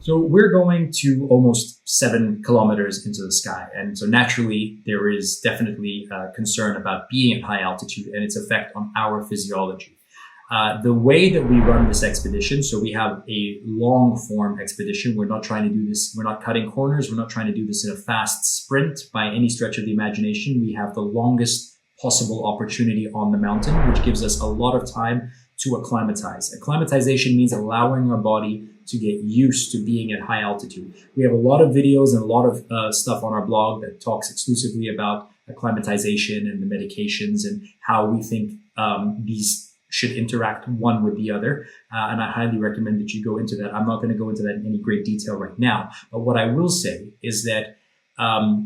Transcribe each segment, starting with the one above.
So we're going to almost 7 kilometers into the sky. And so naturally, there is definitely concern about being at high altitude and its effect on our physiology. The way that we run this expedition, so we have a long form expedition. We're not trying to do this. We're not cutting corners. We're not trying to do this in a fast sprint by any stretch of the imagination. We have the longest possible opportunity on the mountain, which gives us a lot of time to acclimatize. Acclimatization means allowing our body to get used to being at high altitude. We have a lot of videos and a lot of stuff on our blog that talks exclusively about acclimatization and the medications and how we think these should interact one with the other. And I highly recommend that you go into that. I'm not going to go into that in any great detail right now. But what I will say is that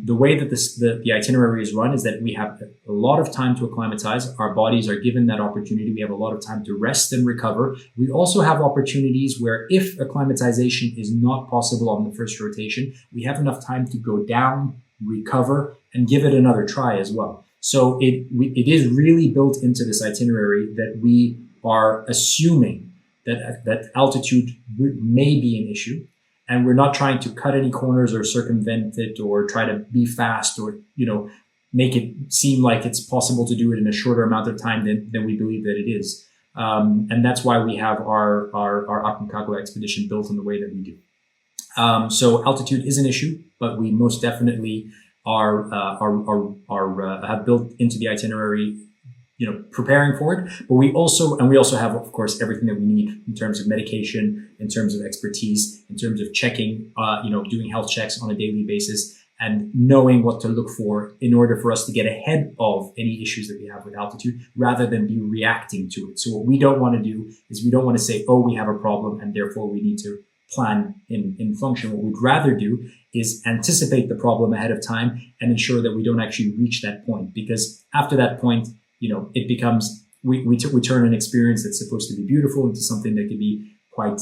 the way that the itinerary is run is that we have a lot of time to acclimatize. Our bodies are given that opportunity. We have a lot of time to rest and recover. We also have opportunities where if acclimatization is not possible on the first rotation, we have enough time to go down, recover, and give it another try as well. So it is really built into this itinerary that we are assuming that altitude may be an issue. And we're not trying to cut any corners or circumvent it or try to be fast or, make it seem like it's possible to do it in a shorter amount of time than we believe that it is. And that's why we have our Aconcagua expedition built in the way that we do. So altitude is an issue, but we most definitely have built into the itinerary, preparing for it. But we also have, of course, everything that we need in terms of medication, in terms of expertise, in terms of checking, doing health checks on a daily basis and knowing what to look for in order for us to get ahead of any issues that we have with altitude rather than be reacting to it. So what we don't want to do is we don't want to say, oh, we have a problem and therefore we need to plan in function. What we'd rather do is anticipate the problem ahead of time and ensure that we don't actually reach that point, because after that point, it becomes, we turn an experience that's supposed to be beautiful into something that could be quite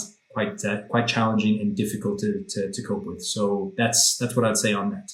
challenging and difficult to cope with. So that's what I'd say on that.